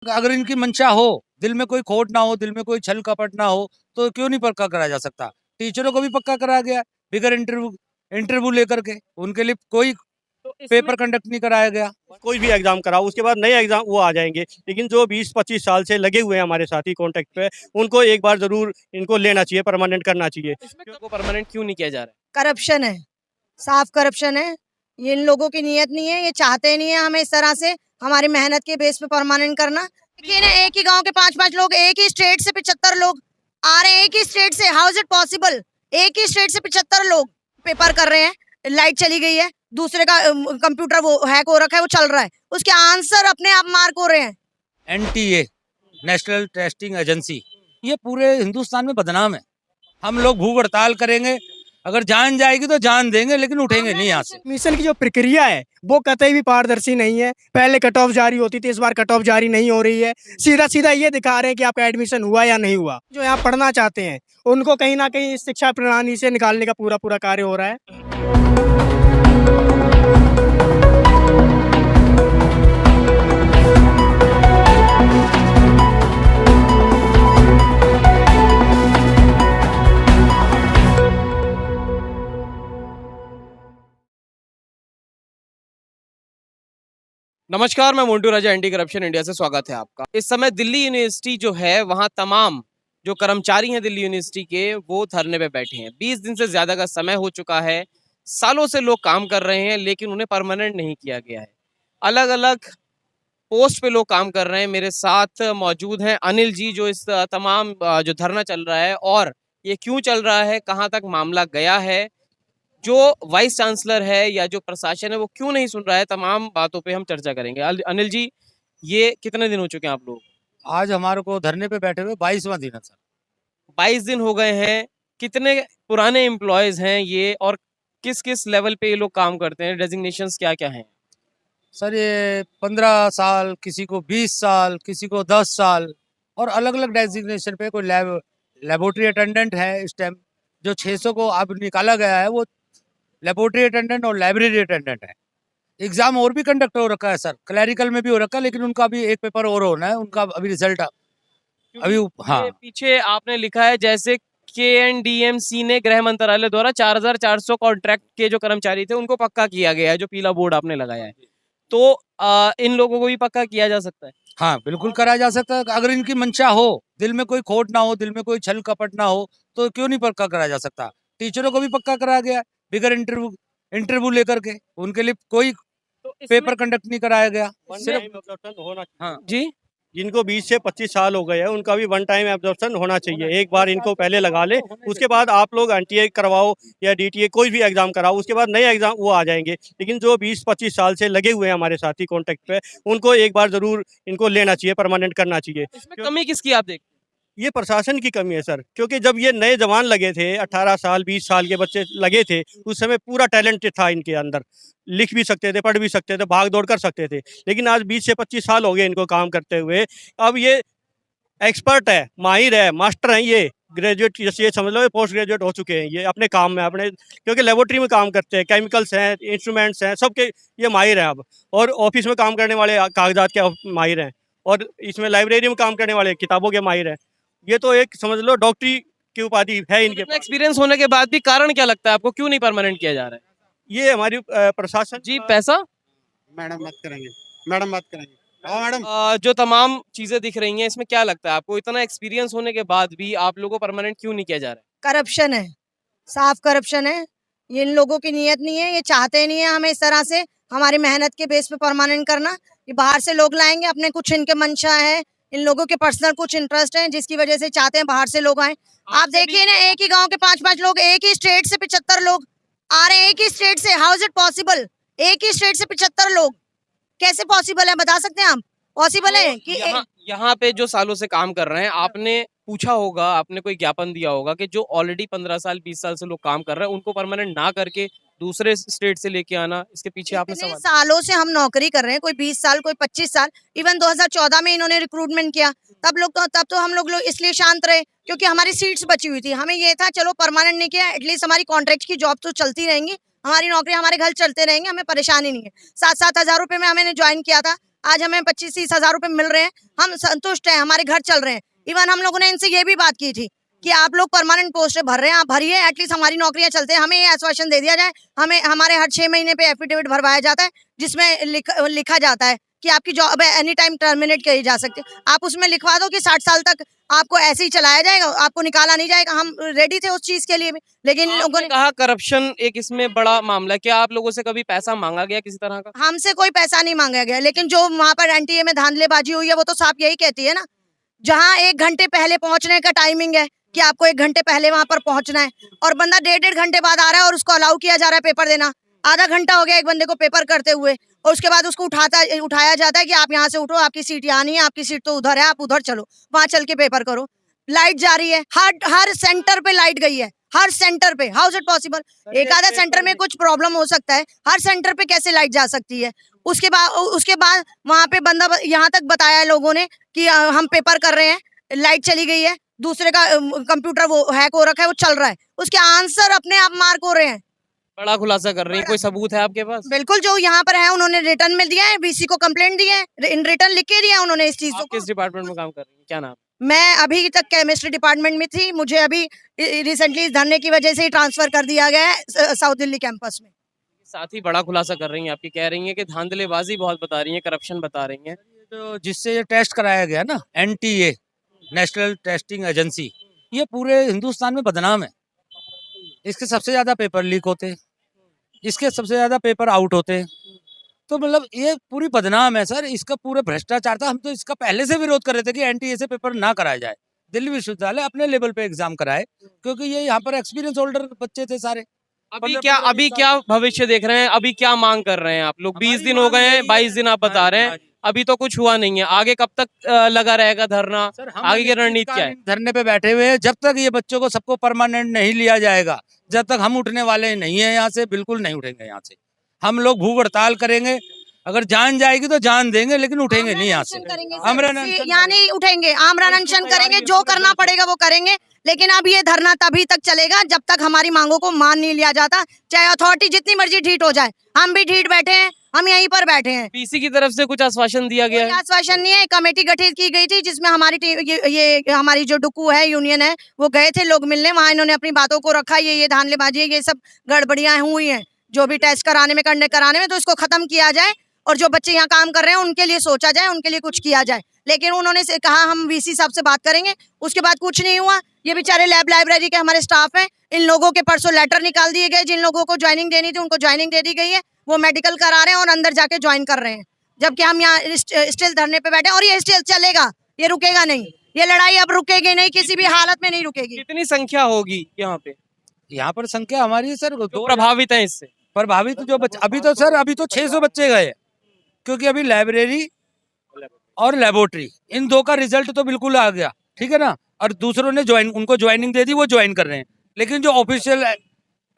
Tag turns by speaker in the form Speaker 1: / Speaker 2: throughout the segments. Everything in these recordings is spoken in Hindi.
Speaker 1: अगर इनकी मंशा हो, दिल में कोई खोट ना हो, दिल में कोई छल कपट ना हो, तो क्यों नहीं पक्का कराया जा सकता? टीचरों को भी पक्का कराया गया बिगर इंटरव्यू इंटरव्यू लेकर के। उनके लिए कोई
Speaker 2: तो इसमें
Speaker 1: पेपर कंडक्ट नहीं कराया गया।
Speaker 3: कोई भी एग्जाम कराओ उसके बाद नए एग्जाम वो आ जाएंगे, लेकिन जो 20-25 साल से लगे हुए हैं हमारे साथी कॉन्टेक्ट पे, उनको एक बार जरूर इनको लेना चाहिए, परमानेंट करना चाहिए।
Speaker 2: इसमें को परमानेंट क्यों नहीं किया जा रहा है?
Speaker 4: करप्शन है, साफ करप्शन है। ये इन लोगों की नीयत नहीं है, ये चाहते नहीं है हमें इस तरह से हमारी मेहनत के बेस पे परमानेंट करना। देखिए ना, एक ही गांव के 5-5 लोग, एक ही स्टेट से 75 लोग आ रहे हैं, एक ही स्टेट से। How is it possible? एक ही स्टेट से 75 लोग पेपर कर रहे हैं। लाइट चली गई है, दूसरे का कंप्यूटर वो हैक हो रखा है, वो चल रहा है, उसके आंसर अपने आप मार्क हो रहे हैं।
Speaker 1: एनटीए, नेशनल टेस्टिंग एजेंसी, ये पूरे हिंदुस्तान में बदनाम है। हम लोग भूख हड़ताल करेंगे, अगर जान जाएगी तो जान देंगे, लेकिन उठेंगे नहीं यहाँ से।
Speaker 5: एडमिशन की जो प्रक्रिया है वो कतई भी पारदर्शी नहीं है। पहले कट ऑफ जारी होती थी, इस बार कट ऑफ जारी नहीं हो रही है। सीधा सीधा ये दिखा रहे हैं कि आपका एडमिशन हुआ या नहीं हुआ। जो यहाँ पढ़ना चाहते हैं उनको कहीं ना कहीं इस शिक्षा प्रणाली से निकालने का पूरा पूरा कार्य हो रहा है।
Speaker 2: नमस्कार, मैं मोन्टू राजा, एंटी करप्शन इंडिया से स्वागत है आपका। इस समय दिल्ली यूनिवर्सिटी जो है, वहाँ तमाम जो कर्मचारी हैं दिल्ली यूनिवर्सिटी के, वो धरने पे बैठे हैं। 20 दिन से ज़्यादा का समय हो चुका है। सालों से लोग काम कर रहे हैं, लेकिन उन्हें परमानेंट नहीं किया गया है। अलग-अलग पोस्ट पे लोग काम कर रहे हैं। मेरे साथ मौजूद हैं अनिल जी, जो इस तमाम जो धरना चल रहा है और ये क्यों चल रहा है, कहाँ तक मामला गया है, जो वाइस चांसलर है या जो प्रशासन है वो क्यों नहीं सुन रहा है, तमाम बातों पे हम चर्चा करेंगे। अनिल जी, ये कितने दिन हो चुके हैं आप लोग?
Speaker 1: आज हमारे को धरने पे बैठे हुए 22वां दिन है सर।
Speaker 2: 22 दिन हो गए हैं। कितने पुराने एम्प्लॉयज हैं ये, और किस किस लेवल पे ये लोग काम करते हैं? डेजिग्नेशंस क्या क्या हैं?
Speaker 1: सर ये 15 साल, किसी को 20 साल, किसी को 10 साल, और अलग अलग डेजिग्नेशन पे। कोई लेबोरेटरी अटेंडेंट है इस टाइम, जो 600 को अब निकाला गया है, वो लेबोरेटरी अटेंडेंट और लाइब्रेरी अटेंडेंट है। एग्जाम और भी कंडक्ट हो रखा है सर, क्लैरिकल में भी हो रखा है, लेकिन उनका अभी एक पेपर और होना है, उनका अभी रिजल्ट अभी। हाँ,
Speaker 2: ये पीछे आपने लिखा है जैसे KNDMC ने गृह मंत्रालय द्वारा 4400 कॉन्ट्रैक्ट के जो कर्मचारी थे उनको पक्का किया गया है, जो पीला बोर्ड आपने लगाया है। तो इन लोगों को भी पक्का किया जा सकता है?
Speaker 1: हाँ बिल्कुल कराया जा सकता है। अगर इनकी मंशा हो, दिल में कोई खोट ना हो, दिल में कोई छल कपट ना हो, तो क्यों नहीं पक्का कराया जा सकता? टीचरों को भी पक्का कराया गया बिगर इंटरव्यू लेकर के। उनके लिए कोई
Speaker 2: तो इसमें
Speaker 1: पेपर कंडक्ट नहीं कराया गया।
Speaker 3: वन
Speaker 1: सिर्फ
Speaker 3: टाइम एब्जॉर्प्शन होना
Speaker 1: हाँ,
Speaker 2: जी,
Speaker 3: जिनको 20 से 25 साल हो गए हैं उनका भी वन टाइम एब्जॉर्प्शन होना चाहिए। एक बार इनको पहले लगा ले, उसके बाद आप लोग एनटीए करवाओ या डीटीए, कोई भी एग्जाम कराओ, उसके बाद नए एग्जाम वो आ जाएंगे, लेकिन जो 20-25 साल से लगे हुए हैं हमारे साथी कॉन्टेक्ट पे, उनको एक बार जरूर इनको लेना चाहिए, परमानेंट करना चाहिए।
Speaker 2: इसमें कमी किसकी आप देखते हैं?
Speaker 3: ये प्रशासन की कमी है सर, क्योंकि जब ये नए जवान लगे थे, 18 साल 20 साल के बच्चे लगे थे, उस समय पूरा टैलेंट था इनके अंदर, लिख भी सकते थे, पढ़ भी सकते थे, भाग दौड़ कर सकते थे। लेकिन आज 20 से 25 साल हो गए इनको काम करते हुए। अब ये एक्सपर्ट है, माहिर है, मास्टर हैं, ये ग्रेजुएट, जैसे ये समझ लो पोस्ट ग्रेजुएट हो चुके हैं ये अपने काम में, अपने क्योंकि लेबोरेटरी में काम करते हैं, केमिकल्स हैं, इंस्ट्रूमेंट्स हैं, सबके ये माहिर हैं अब। और ऑफिस में काम करने वाले कागजात के माहिर हैं, और इसमें लाइब्रेरी में काम करने वाले किताबों के माहिर हैं। ये तो एक समझ लो डॉक्टरी की उपाधि है इनके
Speaker 2: इतना
Speaker 3: पास।
Speaker 2: एक्सपीरियंस होने के बाद भी कारण क्या लगता है आपको, क्यों नहीं परमानेंट किया जा रहा है?
Speaker 3: ये हमारी प्रशासन
Speaker 2: जी, पैसा?
Speaker 6: मैडम बात करेंगे, मैडम बात करेंगे। हाँ मैडम।
Speaker 2: जो तमाम चीजें दिख रही हैं, इसमें क्या लगता है आपको, इतना एक्सपीरियंस होने के बाद भी आप लोगों को परमानेंट क्यों नहीं किया जा रहा है?
Speaker 4: करप्शन है, साफ करप्शन है। ये इन लोगों की नीयत नहीं है, ये चाहते नहीं है हमें इस तरह से हमारी मेहनत के बेस पे परमानेंट करना। ये बाहर से लोग लाएंगे, अपने कुछ इनके मंशा है, इन लोगों के पर्सनल कुछ इंटरेस्ट हैं, जिसकी वजह से चाहते हैं बाहर से लोग आए। आप देखिए ना, एक ही गांव के 5-5 लोग, एक ही स्टेट से 75 लोग आ रहे हैं, एक ही स्टेट से। How is it possible? एक ही स्टेट से 75 लोग कैसे पॉसिबल है, बता सकते हैं आप? पॉसिबल है
Speaker 2: तो
Speaker 4: कि
Speaker 2: यहाँ पे जो सालों से काम कर रहे हैं, आपने पूछा होगा, आपने कोई ज्ञापन दिया होगा कि जो ऑलरेडी 15 साल 20 साल से लोग काम कर रहे हैं उनको परमानेंट ना करके दूसरे स्टेट से लेके आना, इसके पीछे आपने
Speaker 4: इतने
Speaker 2: सवाल?
Speaker 4: सालों से हम नौकरी कर रहे हैं, कोई 20 साल, कोई 25 साल। इवन 2014 में इन्होंने रिक्रूटमेंट किया, तब तो हम लोग इसलिए शांत रहे क्योंकि हमारी सीट्स बची हुई थी। हमें ये था चलो परमानेंट नहीं किया, एटलीस्ट हमारी कॉन्ट्रैक्ट की जॉब तो चलती रहेंगी, हमारी नौकरी, हमारे घर चलते रहेंगे, हमें परेशानी नहीं है। 7-7 हजार रुपए में हमने ज्वाइन किया था, आज हमें 25-30 हजार रुपए मिल रहे हैं, हम संतुष्ट हैं, हमारे घर चल रहे हैं। इवन हम लोगों ने इनसे ये भी बात की थी कि आप लोग परमानेंट पोस्ट भर रहे हैं, आप भरिए, एटलीस्ट हमारी नौकरियां चलते हैं। हमें ये आश्वासन दे दिया जाए, हमें हमारे हर 6 महीने पे एफिडेविट भरवाया जाता है, जिसमें लिखा जाता है कि आपकी जॉब एनी टाइम टर्मिनेट करी जा सकती है। आप उसमें लिखवा दो कि 60 साल तक आपको ऐसे ही चलाया जाएगा, आपको निकाला नहीं जाएगा। हम रेडी थे उस चीज के लिए भी, लेकिन इन लोगों
Speaker 2: आपने
Speaker 4: ने
Speaker 2: कहा करप्शन एक इसमें बड़ा मामला है। क्या आप लोगों से कभी पैसा मांगा गया किसी तरह का?
Speaker 4: हमसे कोई पैसा नहीं मांगा गया, लेकिन जो वहां पर एनटीए में धांधलेबाजी हुई है वो तो साफ यही कहती है ना, जहाँ 1 घंटे पहले पहुंचने का टाइमिंग है कि आपको 1 घंटे पहले वहां पर पहुंचना है, और बंदा 1.5 घंटे बाद आ रहा है और उसको अलाउ किया जा रहा है पेपर देना। आधा घंटा हो गया एक बंदे को पेपर करते हुए, और उसके बाद उसको उठाया जाता है कि आप यहाँ से उठो, आपकी सीट यहाँ नहीं है, आपकी सीट तो उधर है, आप उधर चलो, वहां चल के पेपर करो। लाइट जा रही है, हर सेंटर पे लाइट गई है, हर सेंटर पे। How is it possible? एक आधा सेंटर में कुछ प्रॉब्लम हो सकता है, हर सेंटर पे कैसे लाइट जा सकती है? उसके बाद वहां पे बंदा यहाँ तक बताया है लोगों ने कि हम पेपर कर रहे हैं, लाइट चली गई है, दूसरे का कंप्यूटर वो हैक हो रखा है, वो चल रहा है, उसके आंसर अपने आप मार्क हो रहे हैं।
Speaker 2: बड़ा खुलासा कर रही है, कोई सबूत है आपके पास?
Speaker 4: बिल्कुल, जो यहाँ पर है उन्होंने रिटर्न में दिया है, वीसी को कंप्लेंट दी है, इन रिटर्न लिख के दिया है उन्होंने इस चीज
Speaker 2: आप
Speaker 4: को।
Speaker 2: किस डिपार्टमेंट में काम कर रही हैं? क्या नाम?
Speaker 4: मैं अभी तक केमिस्ट्री डिपार्टमेंट में थी, मुझे अभी रिसेंटली इस धरने की वजह से ही ट्रांसफर कर दिया गया है साउथ दिल्ली कैंपस में।
Speaker 2: साथ ही बड़ा खुलासा कर रही हैं आपकी, कह रही हैं कि धांधलेबाजी बहुत बता रही हैं, करप्शन बता रही हैं।
Speaker 1: तो जिससे ये टेस्ट कराया गया ना, एनटीए, नेशनल टेस्टिंग एजेंसी, ये पूरे हिंदुस्तान में बदनाम है। इसके सबसे ज्यादा पेपर लीक होते, इसके सबसे ज्यादा पेपर आउट होते, तो मतलब ये पूरी बदनाम है सर। इसका पूरा भ्रष्टाचार था। हम तो इसका पहले से विरोध कर रहे थे कि एनटीए से पेपर ना कराया जाए, दिल्ली विश्वविद्यालय अपने लेवल पे एग्जाम कराए, क्योंकि ये यहाँ पर एक्सपीरियंस होल्डर बच्चे थे सारे।
Speaker 2: अभी क्या भविष्य देख रहे हैं? अभी क्या मांग कर रहे हैं आप लोग? 20 दिन हो गए हैं, 22 दिन आप बता रहे हैं, अभी तो कुछ हुआ नहीं है। आगे कब तक लगा रहेगा धरना?
Speaker 1: सर हम
Speaker 2: आगे की रणनीति क्या है?
Speaker 1: धरने पे बैठे हुए हैं, जब तक ये बच्चों को सबको परमानेंट नहीं लिया जाएगा, जब तक हम उठने वाले नहीं है यहाँ से, बिल्कुल नहीं उठेंगे यहाँ से। हम लोग भूख हड़ताल करेंगे, अगर जान जाएगी तो जान देंगे, लेकिन उठेंगे नहीं यहाँ से। आमरण अनशन
Speaker 4: यहाँ नहीं उठेंगे, आमरण अनशन करेंगे, जो करना पड़ेगा वो करेंगे, लेकिन अब ये धरना तभी तक चलेगा जब तक हमारी मांगों को मान नहीं लिया जाता, चाहे अथॉरिटी जितनी मर्जी ढीठ हो जाए। हम भी ढीठ बैठे हैं, हम यहीं पर बैठे हैं।
Speaker 2: पीसी की तरफ से कुछ आश्वासन दिया गया
Speaker 4: कोई
Speaker 2: है?
Speaker 4: आश्वासन नहीं है। कमेटी गठित की गई थी जिसमें हमारी टीम, ये हमारी जो डुकू है, यूनियन है, वो गए थे लोग मिलने, वहां इन्होंने अपनी बातों को रखा। ये धांधलेबाजी है, ये सब गड़बड़ियां हुई हैं जो भी टेस्ट कराने में कराने में, तो इसको खत्म किया जाए, और जो बच्चे यहाँ काम कर रहे हैं उनके लिए सोचा जाए, उनके लिए कुछ किया जाए। लेकिन उन्होंने से कहा हम वीसी साहब से बात करेंगे, उसके बाद कुछ नहीं हुआ। ये बेचारे लाइब्रेरी के हमारे स्टाफ हैं, इन लोगों के परसों लेटर निकाल दिए गए, जिन लोगों को ज्वाइनिंग देनी थी उनको ज्वाइनिंग दे दी गई है, वो मेडिकल करा रहे हैं और अंदर जाके ज्वाइन कर रहे हैं, जबकि हम यहाँ स्टिल धरने पे बैठे हैं, और ये स्टिल चलेगा, ये रुकेगा नहीं, ये लड़ाई अब रुकेगी नहीं, किसी भी हालत में नहीं रुकेगी।
Speaker 2: कितनी संख्या होगी यहाँ पे
Speaker 1: यहाँ पर संख्या हमारी सर
Speaker 2: जो प्रभावित है इससे?
Speaker 1: प्रभावित जो बच्चे अभी तो सर, अभी तो 600 बच्चे गए, क्योंकि अभी लाइब्रेरी और लेबोरेटरी इन दो का रिजल्ट तो बिल्कुल आ गया, ठीक है ना, और दूसरों ने उनको ज्वाइनिंग दे दी, वो ज्वाइन कर रहे हैं। लेकिन जो ऑफिशियल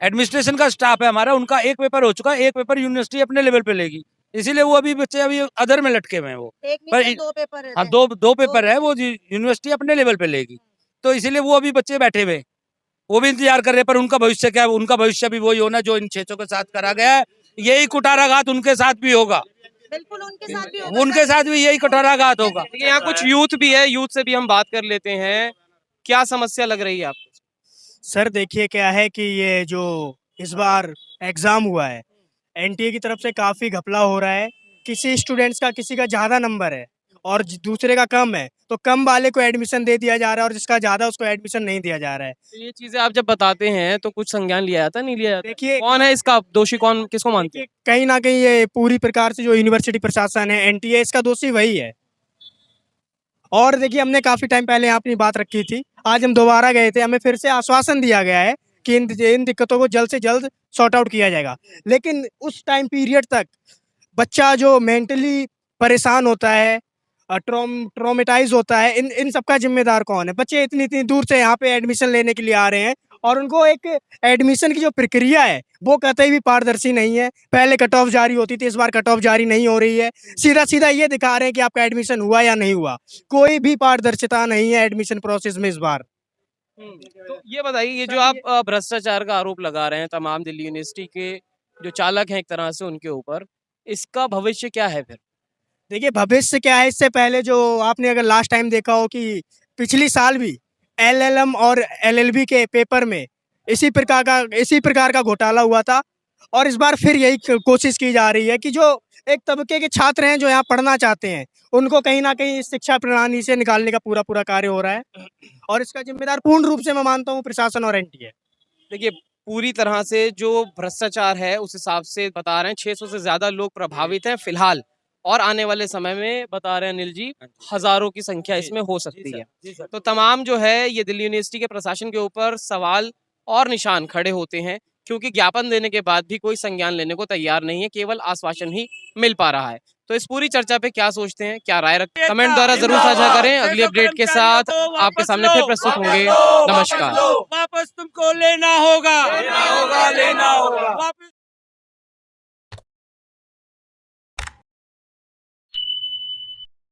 Speaker 1: एडमिनिस्ट्रेशन का स्टाफ है हमारा, उनका एक पेपर हो चुका है, एक पेपर यूनिवर्सिटी अपने लेवल पे लेगी, इसीलिए वो अभी बच्चे अभी अदर में लटके हुए हैं। वो
Speaker 4: एक
Speaker 1: पर
Speaker 4: नहीं, 2 पेपर है।
Speaker 1: हाँ, दो पेपर है, वो यूनिवर्सिटी अपने लेवल पे लेगी, तो इसीलिए वो अभी बच्चे बैठे हुए, वो भी इंतजार कर रहे हैं। पर उनका भविष्य क्या है? उनका भविष्य भी वही होना जो इन 600 के साथ करा गया है। यही कुटाराघात उनके साथ भी होगा,
Speaker 4: बिल्कुल उनके साथ भी होगा।
Speaker 1: उनके साथ भी यही कुटाराघात होगा।
Speaker 2: देखिए यहाँ कुछ यूथ भी है, यूथ से भी हम बात कर लेते हैं। क्या समस्या लग रही है आपको?
Speaker 5: सर देखिए क्या है कि ये जो इस बार एग्ज़ाम हुआ है, एनटीए की तरफ से काफ़ी घपला हो रहा है। किसी स्टूडेंट्स का किसी का ज़्यादा नंबर है और दूसरे का कम है, तो कम वाले को एडमिशन दे दिया जा रहा है और जिसका ज़्यादा उसको एडमिशन नहीं दिया जा रहा है।
Speaker 2: तो ये चीजें आप जब बताते हैं तो कुछ संज्ञान लिया जाता नहीं लिया जाता?
Speaker 5: देखिए
Speaker 2: कौन है इसका दोषी, कौन किसको मानते हैं?
Speaker 5: कहीं ना कहीं ये पूरी प्रकार से जो यूनिवर्सिटी प्रशासन है, एनटीए, इसका दोषी वही है। और देखिए हमने काफ़ी टाइम पहले यहाँ अपनी बात रखी थी, आज हम दोबारा गए थे, हमें फिर से आश्वासन दिया गया है कि इन दिक्कतों को जल्द से जल्द सॉर्ट आउट किया जाएगा। लेकिन उस टाइम पीरियड तक बच्चा जो मेंटली परेशान होता है, ट्रॉमेटाइज होता है, इन सब का जिम्मेदार कौन है? बच्चे इतनी इतनी दूर से यहाँ पे एडमिशन लेने के लिए आ रहे हैं और उनको एक एडमिशन की जो प्रक्रिया है वो कतई भी पारदर्शी नहीं है। पहले कट ऑफ जारी होती थी, इस बार कट ऑफ जारी नहीं हो रही है। सीधा सीधा ये दिखा रहे हैं कि आपका एडमिशन हुआ या नहीं हुआ। कोई भी पारदर्शिता नहीं है एडमिशन प्रोसेस में इस बार।
Speaker 2: तो ये बताइए, ये जो आप भ्रष्टाचार का आरोप लगा रहे हैं तमाम दिल्ली यूनिवर्सिटी के जो चालक हैं एक तरह से उनके ऊपर, इसका भविष्य क्या है फिर?
Speaker 5: देखिए भविष्य क्या है, इससे पहले जो आपने अगर लास्ट टाइम देखा हो कि पिछली साल भी एलएलएम और एलएलबी के पेपर में इसी प्रकार का घोटाला हुआ था। और इस बार फिर यही कोशिश की जा रही है कि जो एक तबके के छात्र हैं जो यहाँ पढ़ना चाहते हैं, उनको कहीं ना कहीं इस शिक्षा प्रणाली से निकालने का पूरा कार्य हो रहा है। और इसका जिम्मेदार पूर्ण रूप से मैं मानता हूँ प्रशासन और एनटीए।
Speaker 2: देखिए पूरी तरह से जो भ्रष्टाचार है उस हिसाब से बता रहे हैं 600 से ज्यादा लोग प्रभावित हैं फिलहाल, और आने वाले समय में बता रहे हैं अनिल जी हजारों की संख्या इसमें हो सकती है। तो तमाम जो है ये दिल्ली यूनिवर्सिटी के प्रशासन के ऊपर सवाल और निशान खड़े होते हैं, क्योंकि ज्ञापन देने के बाद भी कोई संज्ञान लेने को तैयार नहीं है, केवल आश्वासन ही मिल पा रहा है। तो इस पूरी चर्चा पे क्या सोचते हैं, क्या राय रखते हैं, कमेंट द्वारा जरूर साझा करें। अगली अपडेट के साथ आपके सामने फिर प्रस्तुत होंगे। नमस्कार।
Speaker 1: वापस तुमको लेना होगा, लेना होगा। वापस